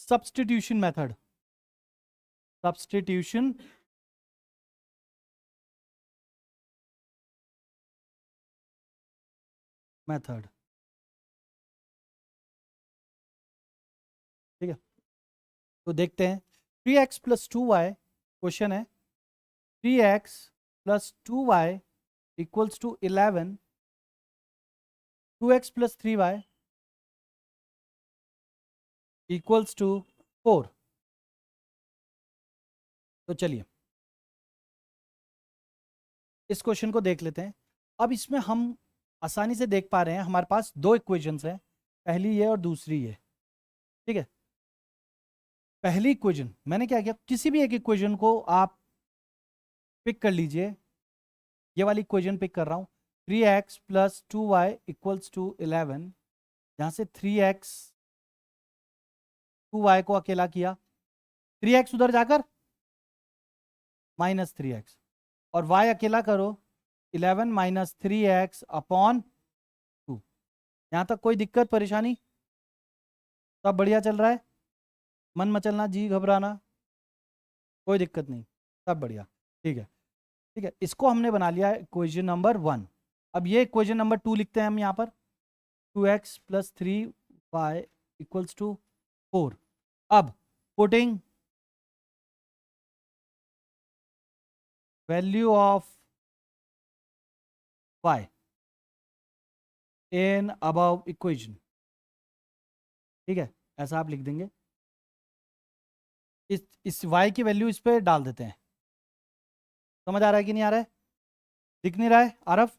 Substitution method, substitution method, ठीक है। तो देखते हैं 3x प्लस 2y, क्वेश्चन है 3x plus 2y equals to 11, 2x plus 3y equals to 4। तो चलिए इस क्वेश्चन को देख लेते हैं। अब इसमें हम आसानी से देख पा रहे हैं हमारे पास दो इक्वेशंस हैं, पहली ये और दूसरी ये, ठीक है। पहली इक्वेशन मैंने क्या किया, किसी भी एक इक्वेशन को आप पिक कर लीजिए। ये वाली इक्वेशन पिक कर रहा हूँ 3x plus 2y equals to 11, यहाँ से 3x 2y को अकेला किया, 3x उधर जाकर -3x, और y अकेला करो 11 माइनस 3x अपॉन 2। यहाँ तक कोई दिक्कत परेशानी? सब बढ़िया चल रहा है? मन मचलना, जी घबराना, कोई दिक्कत नहीं, सब बढ़िया, ठीक है। ठीक है, इसको हमने बना लिया इक्वेशन नंबर 1। अब ये इक्वेशन नंबर 2 लिखते हैं हम यहाँ पर, 2x plus 3y equals to 4। अब putting value of y in above equation, ठीक है, ऐसा आप लिख देंगे। इस y की वैल्यू इस पे डाल देते हैं। समझ आ रहा है कि नहीं आ रहा है? दिख नहीं रहा है आरफ?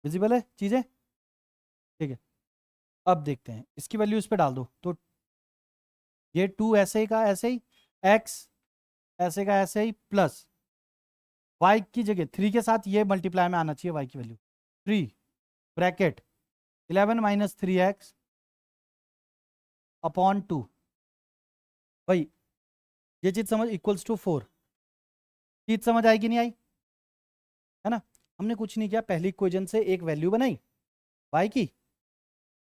विजिबल है चीजें? ठीक है, अब देखते हैं इसकी वैल्यू इस पे डाल दो तो ये 2 ऐसे ही का ऐसे ही, x ऐसे का ऐसे ही, प्लस y की जगह 3 के साथ ये मल्टीप्लाई में आना चाहिए y की value, 3 bracket 11 minus 3x upon 2। भाई ये चीज समझ, इक्वल्स टू 4, चीज समझ आई कि नहीं आई? है ना? हमने कुछ नहीं किया, पहली इक्वेशन से एक वैल्यू बनाई y की,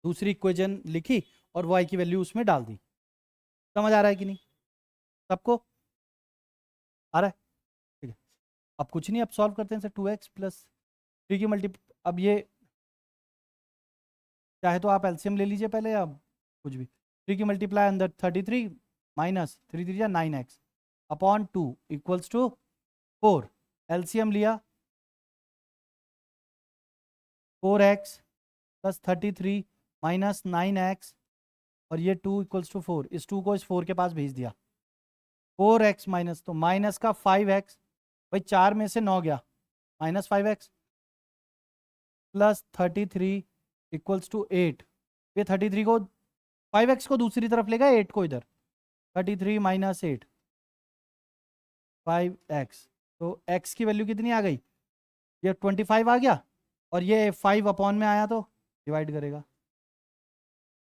दूसरी इक्वेशन लिखी और y की वैल्यू उसमें डाल दी। समझ आ रहा है कि नहीं सबको? आ रहा है? ठीक है, अब कुछ नहीं, अब सॉल्व करते हैं सर। 2x प्लस 3 की मल्टी, अब ये चाहे तो आप एलसीएम ले लीजिए पहले, या कुछ भी। 3 की मल्टीप्लाई अंदर 33 minus 3 3 9x upon 2 equals to 4। LCM लिया 4x प्लस 33 माइनस 9x, और ये 2 इक्वल्स टू 4, इस 2 को इस 4 के पास भेज दिया। 4x माइनस, तो माइनस का 5x, भाई 4 में से 9 गया, minus 5x plus 33 equals to 8। ये 33 को, 5x को दूसरी तरफ लेगा, 8 को इधर, 33 माइनस 8 5x, तो x की वैल्यू कितनी आ गई? ये 25 आ गया, और ये 5 अपॉन में आया तो डिवाइड करेगा,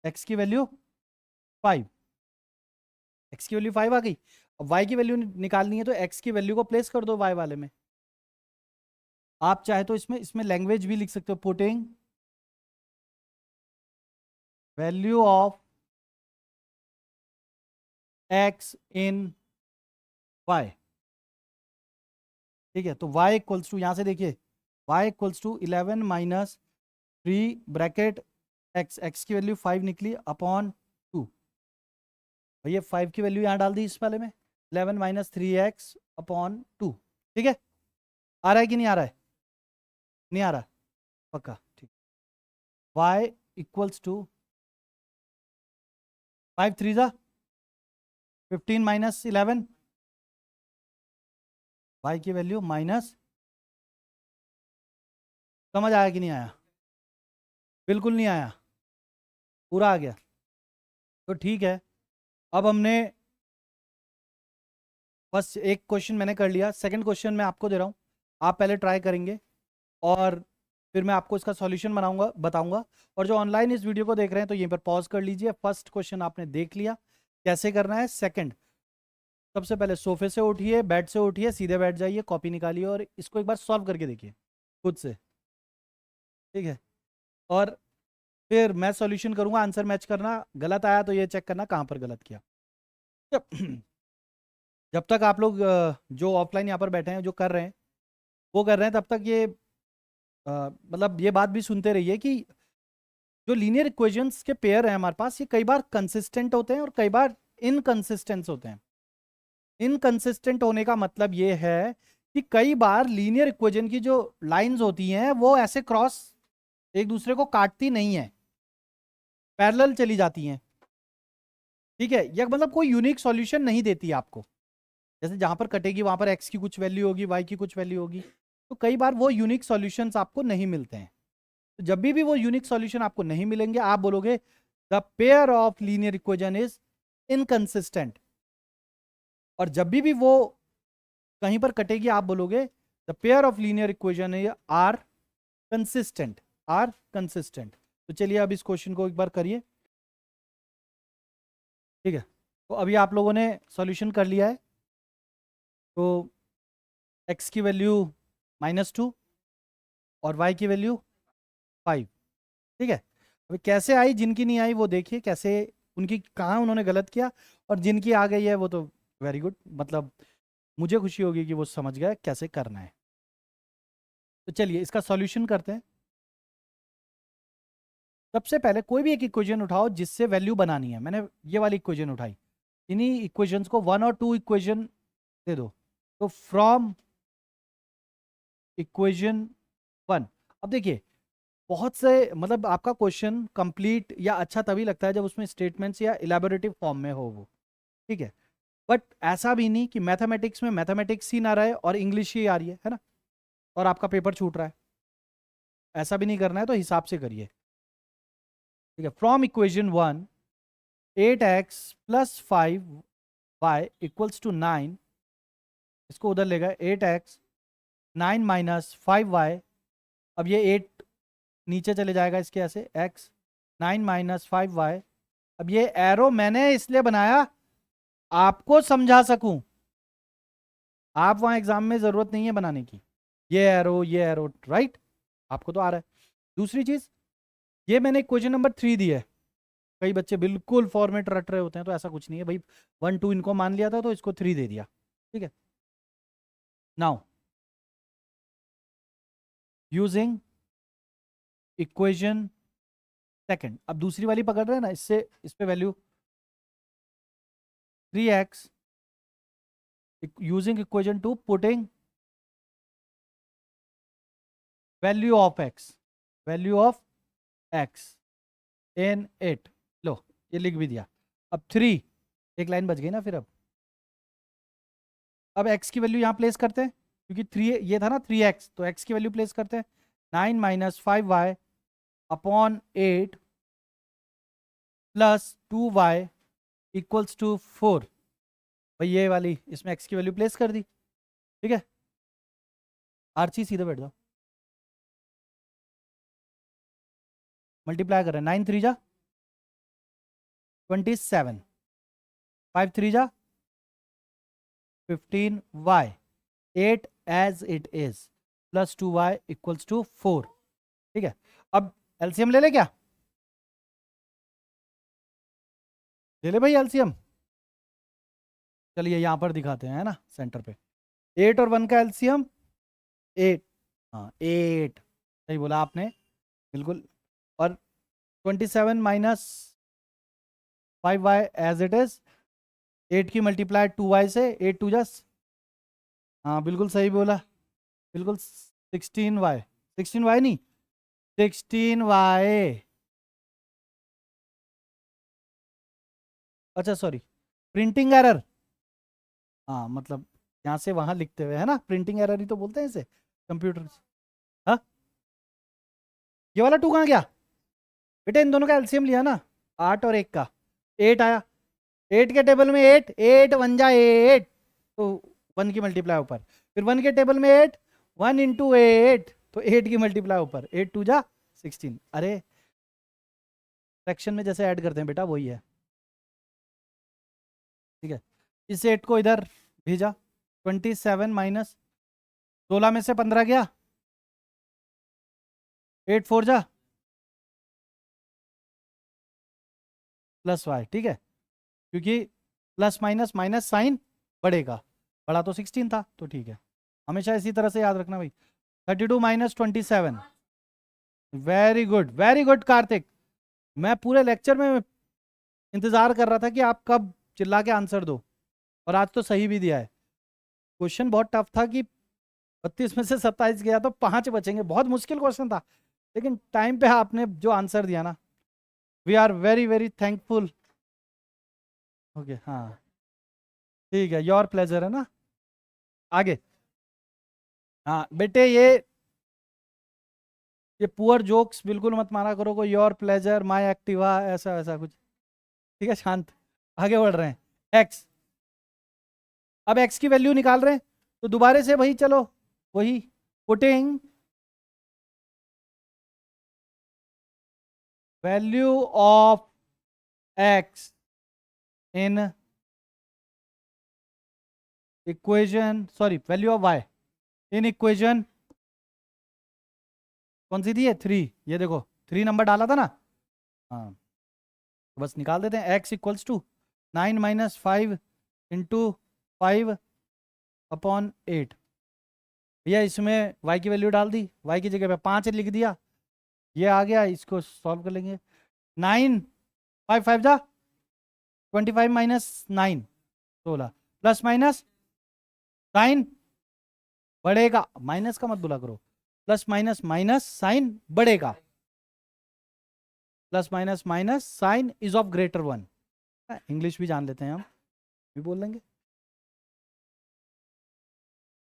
x की वैल्यू 5, x की वैल्यू 5 आ गई। अब y की वैल्यू निकालनी है तो x की वैल्यू को प्लेस कर दो y वाले में। आप चाहे तो इसमें इसमें लैंग्वेज भी लिख सकते हो, putting value of x in y, ठीक है। तो y इक्वल्स टू, यहां से देखिए y equals to 11 minus 3 bracket x की वैल्यू 5 निकली अपॉन 2, भैया 5 की वैल्यू यहाँ डाल दी इस वाले में, 11 माइनस 3x अपॉन 2, ठीक है। आ रहा है कि नहीं आ रहा है? नहीं आ रहा? पक्का, ठीक। y इक्वल्स टू 5 3 जा 15 माइनस 11, y की वैल्यू माइनस, समझ आया कि नहीं आया? बिल्कुल नहीं आया, पूरा आ गया, तो ठीक है। अब हमने बस एक क्वेश्चन मैंने कर लिया, सेकंड क्वेश्चन मैं आपको दे रहा हूँ, आप पहले ट्राई करेंगे और फिर मैं आपको इसका सॉल्यूशन बनाऊंगा, बताऊंगा। और जो ऑनलाइन इस वीडियो को देख रहे हैं तो यहीं पर पॉज कर लीजिए। फर्स्ट क्वेश्चन आपने देख लिया, कैसे करना है। सेकंड, सबसे पहले सोफे से उठिए, बेड से उठिए, सीधे बैठ जाइए, कॉपी निकालिए और इसको एक बार सॉल्व करके देखिए खुद से, ठीक है। और फिर मैं सॉल्यूशन करूंगा, आंसर मैच करना, गलत आया तो ये चेक करना कहाँ पर गलत किया। जब तक आप लोग जो ऑफलाइन यहाँ पर बैठे हैं जो कर रहे हैं वो कर रहे हैं, तब तक ये मतलब ये बात भी सुनते रहिए कि जो लीनियर इक्वेशंस के पेयर हैं हमारे पास, ये कई बार कंसिस्टेंट होते हैं और कई बार इनकंसिस्टेंट होते हैं। इनकंसिस्टेंट होने का मतलब ये है कि कई बार लीनियर इक्वेशन की जो लाइंस होती हैं वो ऐसे क्रॉस एक दूसरे को काटती नहीं है, पैरेलल चली जाती हैं। ठीक है, यह मतलब कोई यूनिक सॉल्यूशन नहीं देती आपको। जैसे जहां पर कटेगी वहां पर एक्स की कुछ वैल्यू होगी, वाई की कुछ वैल्यू होगी, तो कई बार वो यूनिक सॉल्यूशंस आपको नहीं मिलते हैं। तो जब भी वो यूनिक सॉल्यूशन आपको नहीं मिलेंगे, आप बोलोगे the pair of linear equation is inconsistent. और जब भी वो कहीं पर कटेगी, आप बोलोगे the pair of linear equation are consistent, are consistent. तो चलिए अब इस क्वेश्चन को एक बार करिए। ठीक है, तो अभी आप लोगों ने सॉल्यूशन कर लिया है। तो x की वैल्यू -2 और y की वैल्यू 5। ठीक है, अभी कैसे आई, जिनकी नहीं आई वो देखिए कैसे, उनकी कहाँ उन्होंने गलत किया, और जिनकी आ गई है वो तो वेरी गुड, मतलब मुझे खुशी होगी कि वो समझ गए कैसे करना है। तो चलिए इसका सॉल्यूशन करते हैं। सबसे पहले कोई भी एक इक्वेशन उठाओ जिससे वैल्यू बनानी है। मैंने ये वाली इक्वेशन उठाई, इन्हीं इक्वेशंस को 1 और 2 इक्वेशन दे दो। तो फ्रॉम इक्वेशन 1, अब देखिए बहुत से मतलब आपका क्वेश्चन कंप्लीट या अच्छा तभी लगता है जब उसमें स्टेटमेंट्स या इलेबोरेटिव फॉर्म में हो वो। ठीक है, बट ऐसा भी नहीं कि मैथमेटिक्स में मैथमेटिक्स ही ना रहे और इंग्लिश ही आ रही है ना, और आपका पेपर छूट रहा है। ऐसा भी नहीं करना है, तो हिसाब से करिए। ठीक है, फ्रॉम इक्वेशन 1 8x + 5y = 9, इसको उधर लेगा 8x 9 - 5y। अब ये 8 नीचे चले जाएगा इसके, ऐसे x 9 - 5y। अब ये एरो मैंने इसलिए बनाया आपको समझा सकूं, आप वहां एग्जाम में जरूरत नहीं है बनाने की। ये एरो राइट, आपको तो आ रहा है। दूसरी चीज, ये मैंने क्वेश्चन नंबर 3 दी है। कई बच्चे बिल्कुल फॉर्मेट रट रहे होते हैं, तो ऐसा कुछ नहीं है भाई। 1 2 इनको मान लिया था तो इसको 3 दे दिया। ठीक है, नाउ यूजिंग इक्वेशन सेकंड, अब दूसरी वाली पकड़ रहे हैं ना, इससे इस पे value 3x using equation 2 putting value of x in it. लो ये लिख भी दिया। अब 3, एक लाइन बच गई ना फिर। अब x की वैल्यू यहाँ प्लेस करते हैं, क्योंकि 3 ये था ना 3x, तो x की वैल्यू प्लेस करते हैं 9 - 5y अपॉन 8 + 2y = 4। भाई ये वाली इसमें x की वैल्यू प्लेस कर दी। ठीक है, आरची सीधे बैठ जाओ, मल्टीप्लाई कर रहे हैं। 9 3 जा 27, 5 3 जा 15y, 8 as it is + 2y = 4। ठीक है, अब एलसीएम ले ले क्या, ले ले भाई एलसीएम। चलिए यहाँ पर दिखाते हैं, है ना, सेंटर पे 8 और 1 का एलसीएम 8। हाँ 8 सही बोला आपने, बिल्कुल। और 27 - 5y एज इट इज, 8 की मल्टीप्लाई 2y से, 8 2 जा, हाँ बिल्कुल सही बोला, बिल्कुल 16y, 16y नहीं 16y। अच्छा सॉरी, प्रिंटिंग एरर। हाँ मतलब यहाँ से वहाँ लिखते हुए, है ना, प्रिंटिंग एरर ही तो बोलते हैं इसे कंप्यूटर। हाँ, ये वाला 2 कहाँ गया बेटा, इन दोनों का एलसीएम लिया ना, 8 और 1 का 8 आया। 8 के टेबल में 8, 8 1 जा 8, तो 1 की मल्टीप्लाई ऊपर। फिर 1 के टेबल में 8, 1 × 8, तो 8 की मल्टीप्लाई ऊपर, 8 2 जा 16। अरे फ्रैक्शन में जैसे ऐड करते हैं बेटा वही है। ठीक है, इस 8 को इधर भेजा, 27 - 16 में से 15 गया, 8 4 जा प्लस वाई, ठीक है, क्योंकि प्लस माइनस माइनस साइन बढ़ेगा, बड़ा तो 16 था तो ठीक है, हमेशा इसी तरह से याद रखना भाई। 32 माइनस 27, वेरी गुड कार्तिक। मैं पूरे लेक्चर में इंतजार कर रहा था कि आप कब चिल्ला के आंसर दो, और आज तो सही भी दिया है। क्वेश्चन बहुत टफ था कि 32 में से 27 गया तो 5 बचेंगे, बहुत मुश्किल क्वेश्चन था, लेकिन टाइम पे आपने जो आंसर दिया ना, we are very very thankful. Okay हाँ ठीक है, योर प्लेजर है ना। आगे, हाँ बेटे ये पुअर जोक्स बिल्कुल मत मारा करो, कोई योर प्लेजर माई एक्टिवा ऐसा ऐसा कुछ, ठीक है, शांत। आगे बढ़ रहे हैं, एक्स, अब एक्स की वैल्यू निकाल रहे हैं, तो दोबारा से वही चलो, वही putting value of x in equation, sorry value of y in equation कौन सी थी है 3, ये देखो 3 नंबर डाला था ना, हाँ तो बस निकाल देते हैं, x equals to 9 minus 5 into 5 upon 8। भैया इसमें y की वैल्यू डाल दी, y की जगह पे 5 लिख दिया, ये आ गया, इसको सॉल्व कर लेंगे। 9 5 5 जा 25 माइनस 9 16, प्लस माइनस साइन बढ़ेगा, माइनस का मत बुला करो, प्लस माइनस माइनस साइन बढ़ेगा, plus minus minus sign is of greater one. English भी जान लेते हैं हम, भी बोल देंगे।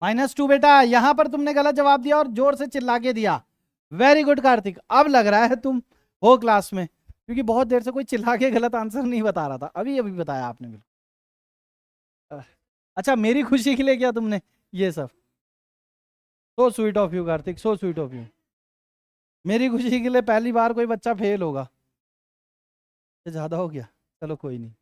-2 बेटा, यहां पर तुमने गलत जवाब दिया और जोर से चिल्ला के दिया। वेरी गुड कार्तिक, अब लग रहा है तुम हो क्लास में, क्योंकि बहुत देर से कोई चिल्ला के गलत आंसर नहीं बता रहा था, अभी अभी बताया आपने बिल्कुल। अच्छा मेरी खुशी के लिए क्या तुमने ये सब, so sweet of you Kartik, so sweet of you. मेरी खुशी के लिए पहली बार कोई बच्चा फेल होगा, ये ज्यादा हो गया, चलो कोई नहीं।